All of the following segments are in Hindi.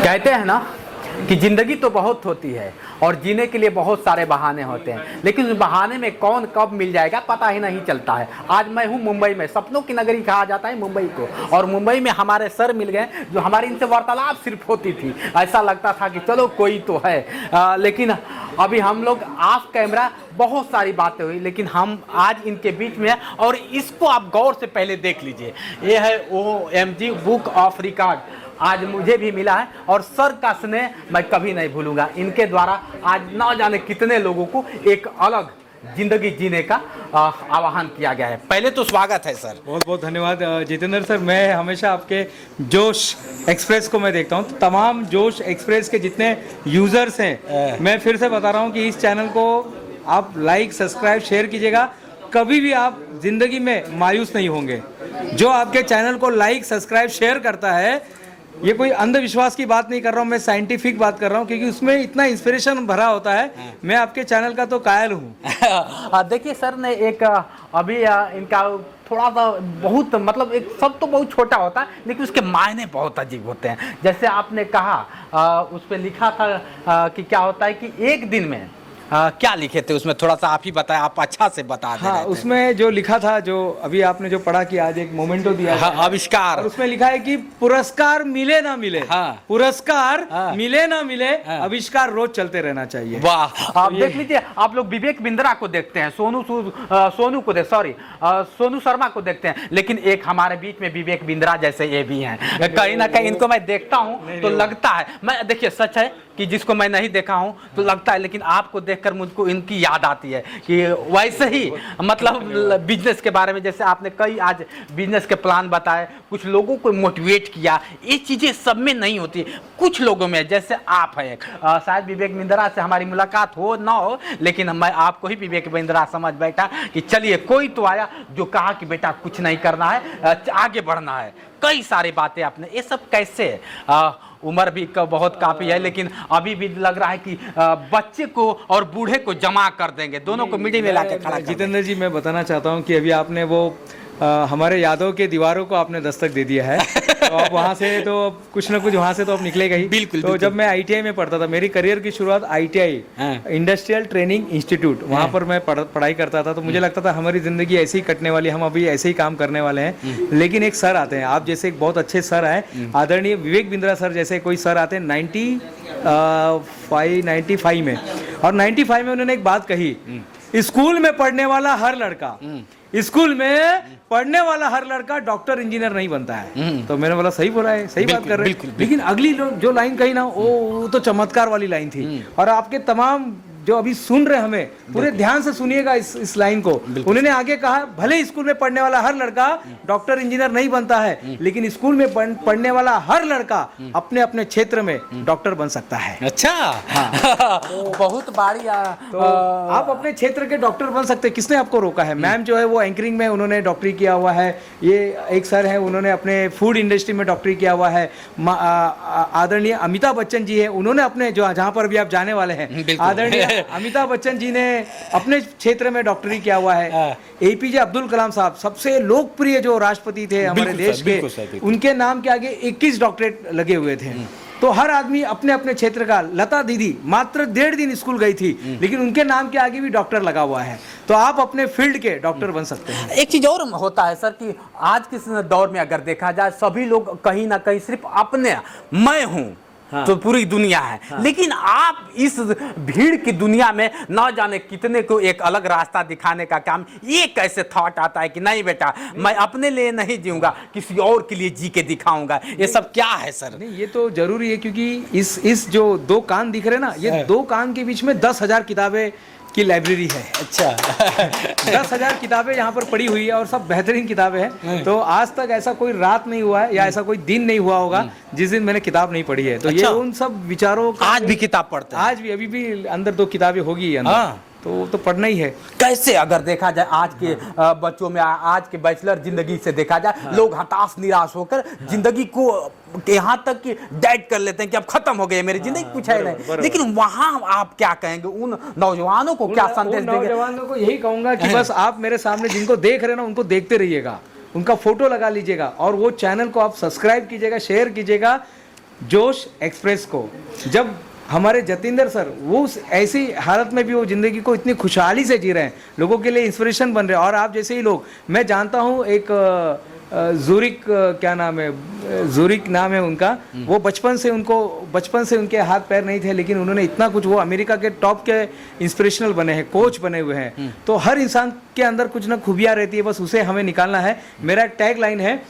कहते हैं ना कि जिंदगी तो बहुत होती है और जीने के लिए बहुत सारे बहाने होते हैं, लेकिन उस बहाने में कौन कब मिल जाएगा पता ही नहीं चलता है। आज मैं हूँ मुंबई में, सपनों की नगरी कहा जाता है मुंबई को, और मुंबई में हमारे सर मिल गए जो हमारी इनसे वार्तालाप सिर्फ होती थी। ऐसा लगता था कि चलो कोई तो है, लेकिन अभी हम लोग ऑफ कैमरा बहुत सारी बातें हुई, लेकिन हम आज इनके बीच में हैं और इसको आप गौर से पहले देख लीजिए। ये है OMG बुक ऑफ रिकॉर्ड, आज मुझे भी मिला है और सर का स्नेह मैं कभी नहीं भूलूंगा। इनके द्वारा आज ना जाने कितने लोगों को एक अलग जिंदगी जीने का आह्वान किया गया है। पहले तो स्वागत है सर। बहुत बहुत धन्यवाद जितेंद्र सर। मैं हमेशा आपके जोश एक्सप्रेस को मैं देखता हूँ, तो तमाम जोश एक्सप्रेस के जितने यूजर्स हैं, मैं फिर से बता रहा हूँ कि इस चैनल को आप लाइक सब्सक्राइब शेयर कीजिएगा। कभी भी आप जिंदगी में मायूस नहीं होंगे। जो आपके चैनल को लाइक सब्सक्राइब शेयर करता है, ये कोई अंधविश्वास की बात नहीं कर रहा हूँ, मैं साइंटिफिक बात कर रहा हूँ, क्योंकि उसमें इतना इंस्पिरेशन भरा होता है। मैं आपके चैनल का तो कायल हूँ। देखिए सर ने एक अभी इनका थोड़ा सा बहुत मतलब एक सब तो बहुत छोटा होता है, लेकिन उसके मायने बहुत अजीब होते हैं। जैसे आपने कहा उस पर लिखा था कि क्या होता है कि एक दिन में क्या लिखे थे उसमें, थोड़ा सा आप ही बताएं, आप अच्छा से बता दे। हाँ, उसमें जो लिखा था, जो अभी आपने जो पढ़ा कि आज एक मोमेंटो दिया, हाँ, आविष्कार, और उसमें लिखा है कि पुरस्कार मिले ना मिले, हाँ, पुरस्कार मिले ना मिले, आविष्कार रोज चलते रहना चाहिए। वाह, आप देख लीजिए। आप लोग विवेक बिंद्रा को देखते हैं, सोनू शर्मा को देखते हैं, लेकिन एक हमारे बीच में विवेक बिंद्रा जैसे ये भी हैं। कहीं ना कहीं इनको मैं देखता हूँ तो लगता है, मैं देखिए सच है कि जिसको मैं नहीं देखा हूं तो लगता है, लेकिन आपको देखकर मुझको इनकी याद आती है कि वैसे ही मतलब बिजनेस के बारे में, जैसे आपने कई आज बिजनेस के प्लान बताए, कुछ लोगों को मोटिवेट किया। ये चीजें सब में नहीं होती, कुछ लोगों में, जैसे आप हैं। शायद विवेक बिंद्रा से हमारी मुलाकात हो ना हो, लेकिन मैं आपको ही विवेक बिंद्रा समझ बैठा कि चलिए कोई तो आया जो कहा कि बेटा कुछ नहीं करना है, आगे बढ़ना है। कई सारी बातें आपने, ये सब कैसे, उम्र भी बहुत काफी है, लेकिन अभी भी लग रहा है कि बच्चे को और बूढ़े को जमा कर देंगे, दोनों को मिडिल में लाके खड़ा कर देंगे। जितेंद्र जी, मैं बताना चाहता हूं कि अभी आपने वो हमारे यादों के दीवारों को आपने दस्तक दे दिया है। तो आप वहाँ से तो कुछ ना कुछ वहाँ से तो आप निकलेगा ही। बिल्कुल। तो जब मैं ITI में पढ़ता था, मेरी करियर की शुरुआत ITI इंडस्ट्रियल ट्रेनिंग इंस्टीट्यूट, वहाँ पर मैं पढ़ाई करता था। तो मुझे लगता था हमारी जिंदगी ऐसे ही कटने वाली, हम अभी ऐसे ही काम करने वाले हैं। लेकिन एक सर आते हैं, आप जैसे एक बहुत अच्छे सर आए, आदरणीय विवेक बिंद्रा सर जैसे कोई सर आते हैं 95 में, और 95 में उन्होंने एक बात कही, स्कूल में पढ़ने वाला हर लड़का, स्कूल में पढ़ने वाला हर लड़का डॉक्टर इंजीनियर नहीं बनता है। तो मैंने बोला सही बोला है, सही बात कर रहे हैं। लेकिन अगली जो लाइन कही ना, वो तो चमत्कार वाली लाइन थी। और आपके तमाम जो अभी सुन रहे हमें, पूरे ध्यान से सुनिएगा इस लाइन को। उन्होंने आगे कहा, भले स्कूल में पढ़ने वाला हर लड़का डॉक्टर इंजीनियर नहीं बनता है, लेकिन स्कूल में पढ़ने वाला हर लड़का अपने अपने क्षेत्र में डॉक्टर बन सकता है। अच्छा, हाँ। बहुत बढ़िया। तो आप अपने क्षेत्र के डॉक्टर बन सकते हैं, किसने आपको रोका है? मैम जो है वो एंकरिंग में उन्होंने डॉक्टरी किया हुआ है। ये एक सर है, उन्होंने अपने फूड इंडस्ट्री में डॉक्टरी किया हुआ है। आदरणीय अमिताभ बच्चन जी है, उन्होंने अपने जो जहाँ पर भी आप जाने वाले हैं, आदरणीय अमिताभ बच्चन जी ने अपने क्षेत्र में डॉक्टरी किया हुआ है। APJ अब्दुल कलाम साहब, सबसे लोकप्रिय जो राष्ट्रपति थे हमारे देश के, उनके नाम के आगे 21 डॉक्टरेट लगे हुए थे। तो हर आदमी अपने अपने क्षेत्र का, लता दीदी मात्र 1.5 दिन स्कूल गई थी, लेकिन उनके नाम के आगे भी डॉक्टर लगा हुआ है। तो आप अपने फील्ड के डॉक्टर बन सकते हैं। एक चीज और होता है सर कि आज के दौर में अगर देखा जाए, सभी लोग कहीं ना कहीं सिर्फ अपने, मैं हूं तो पूरी दुनिया है। लेकिन आप इस भीड़ की दुनिया में न जाने कितने को एक अलग रास्ता दिखाने का काम, ये कैसे थॉट आता है कि नहीं बेटा, मैं अपने लिए नहीं जीऊंगा, किसी और के लिए जी के दिखाऊंगा? ये सब क्या है सर? नहीं, ये तो जरूरी है, क्योंकि इस जो 2 कान दिख रहे हैं ना, ये 2 कान के बीच में 10,000 किताबें की लाइब्रेरी है। अच्छा। 10,000 किताबें यहाँ पर पड़ी हुई है और सब बेहतरीन किताबें हैं। तो आज तक ऐसा कोई रात नहीं हुआ है या ऐसा कोई दिन नहीं हुआ होगा जिस दिन मैंने किताब नहीं पढ़ी है। तो ये उन सब विचारों का, आज भी किताब पढ़ते हैं, आज भी, अभी भी अंदर 2 किताबें होगी अंदर। तो पढ़ना ही है। कैसे अगर देखा जाए आज के बच्चों में, आज के बैचलर जिंदगी से देखा जाए, लोग हताश निराश होकर जिंदगी को यहाँ तक कि डेड कर लेते हैं कि अब खत्म हो गई मेरी जिंदगी, कुछ है नहीं। लेकिन वहाँ आप क्या कहेंगे? उन नौजवानों को क्या संदेश देंगे? नौजवानों को यही कहूंगा कि बस आप मेरे सामने जिनको देख रहे हैं ना, उनको देखते रहिएगा, उनका फोटो लगा लीजिएगा और वो चैनल को आप सब्सक्राइब कीजिएगा, शेयर कीजिएगा। जोश एक्सप्रेस को। जब हमारे जतिंदर सर वो उस ऐसी हालत में भी वो ज़िंदगी को इतनी खुशहाली से जी रहे हैं, लोगों के लिए इंस्पिरेशन बन रहे हैं। और आप जैसे ही लोग, मैं जानता हूँ एक जूरिक, क्या नाम है, जूरिक नाम है उनका, वो बचपन से उनके हाथ पैर नहीं थे, लेकिन उन्होंने इतना कुछ, वो अमेरिका के टॉप के इंस्पिरेशनल बने हैं, कोच बने हुए हैं। तो हर इंसान के अंदर कुछ ना खूबियाँ रहती है, बस उसे हमें निकालना है। मेरा एक टैग लाइन है,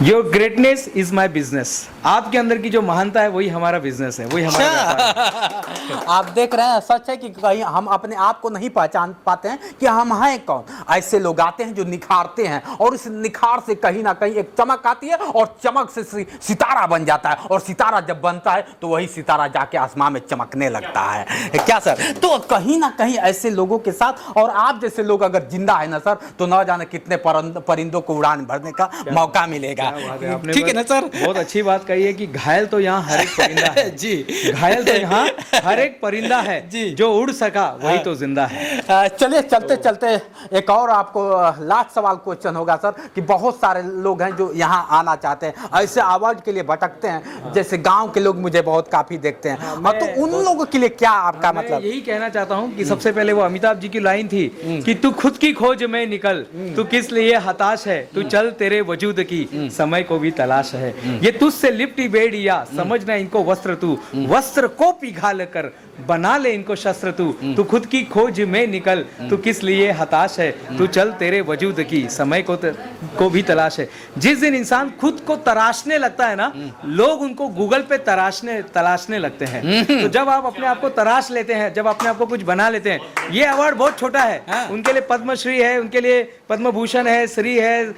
your greatness is my business. आपके अंदर की जो महानता है वही हमारा बिजनेस है, वही हमारा व्यापार है। आप देख रहे हैं, सच है कि कहीं हम अपने आप को नहीं पहचान पाते हैं कि हम हैं कौन। ऐसे लोग आते हैं जो निखारते हैं, और इस निखार से कहीं ना कहीं एक चमक आती है, और चमक से सितारा बन जाता है, और सितारा जब बनता है तो वही सितारा जाके आसमान में चमकने लगता है। क्या सर? तो कहीं ना कहीं ऐसे लोगों के साथ, और आप जैसे लोग अगर जिंदा है ना सर, तो न जाने कितने परिंदों को उड़ान भरने का मौका मिलेगा। ठीक है ना सर? बहुत अच्छी बात कही है कि घायल तो यहाँ हर एक परिंदा है जी, घायल तो यहाँ हर एक परिंदा है जी, जो उड़ सका वही तो जिंदा है। चलिए चलते चलते एक और आपको लास्ट सवाल क्वेश्चन होगा सर, कि बहुत सारे लोग हैं जो यहाँ आना चाहते हैं, ऐसे अवार्ड के लिए भटकते हैं, जैसे गांव के लोग मुझे बहुत काफी देखते हैं, तो उन लोगों के लिए क्या आपका मतलब? यही कहना चाहता हूँ कि सबसे पहले वो अमिताभ जी की लाइन थी कि तू खुद की खोज में निकल, तू किस लिए हताश है, तू चल तेरे वजूद की समय को भी तलाश है। ये तुझसे लिपटी बेड़िया समझना इनको वस्त्र, तू वस्त्र को पिघाल कर बना ले इनको शस्त्र, तू खुद की खोज में निकल, तू किस लिए हताश है, तू चल तेरे वजूद की समय को भी तलाश है। जिस दिन इंसान खुद को तराशने लगता है ना, लोग उनको गूगल पे तलाशने लगते हैं। तो जब आप अपने आप को तराश लेते हैं, जब अपने आप को कुछ बना लेते हैं, ये अवार्ड बहुत छोटा है। उनके लिए पद्मश्री है, उनके लिए पद्म भूषण है, श्री है,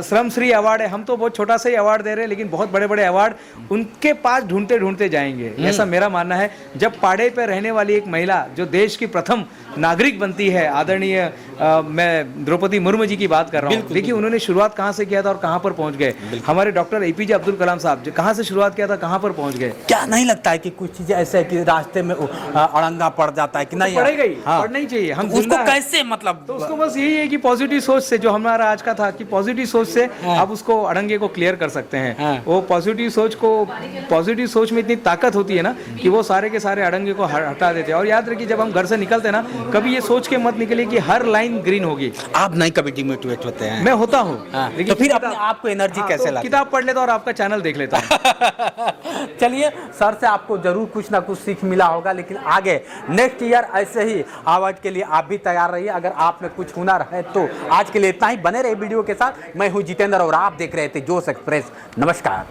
श्रम श्री अवार्ड है। हम तो बहुत छोटा सा ही अवार्ड दे रहे हैं, लेकिन बहुत बड़े बड़े अवार्ड उनके पास ढूंढते ढूंढते जाएंगे, ऐसा मेरा मानना है। जब पहाड़े पे रहने वाली एक महिला जो देश की प्रथम नागरिक बनती है, आदरणीय मैं द्रौपदी मुर्मू जी की बात कर रहा हूँ। देखिए उन्होंने शुरुआत कहाँ से किया था और कहाँ पर पहुँच गए। हमारे डॉक्टर एपीजे अब्दुल कलाम साहब जो कहाँ से शुरुआत किया था, कहाँ पर पहुँच गए। क्या नहीं लगता है कि कुछ चीजें ऐसे है कि रास्ते में अड़ंगा पड़ जाता है कि नहीं? पड़ेगा ही, पड़ना ही चाहिए। हम उसको कैसे, मतलब तो उसको बस यही है कि पॉजिटिव सोच से, जो हमारा आज का था कि पॉजिटिव सोच से आप उसको अड़ंगे को क्लियर कर सकते हैं। वो पॉजिटिव सोच में इतनी ताकत होती है ना कि वो सारे के सारे अड़ंगे को हटा देते हैं। और याद रखिए, जब हम घर से निकलते हैं ना, कभी ये सोच के मत निकलिए कि हर लाइन ग्रीन होगी। आप नहीं कभी डिमोटिवेट होते हैं? मैं होता हूँ, तो फिर अपने आपको एनर्जी कैसे लाते? किताब पढ़ लेता और आपका चैनल देख लेता हूँ। चलिए, सर से आपको जरूर कुछ ना कुछ सीख मिला होगा, लेकिन आगे नेक्स्ट ईयर ऐसे ही अवार्ड के लिए आप भी तैयार रहिए। अगर आप में कुछ हुनर है तो आज के लिए इतना ही। बने रहे वीडियो के साथ। मैं हूँ जितेंद्र और आप देख रहे थे जोश एक्सप्रेस। नमस्कार।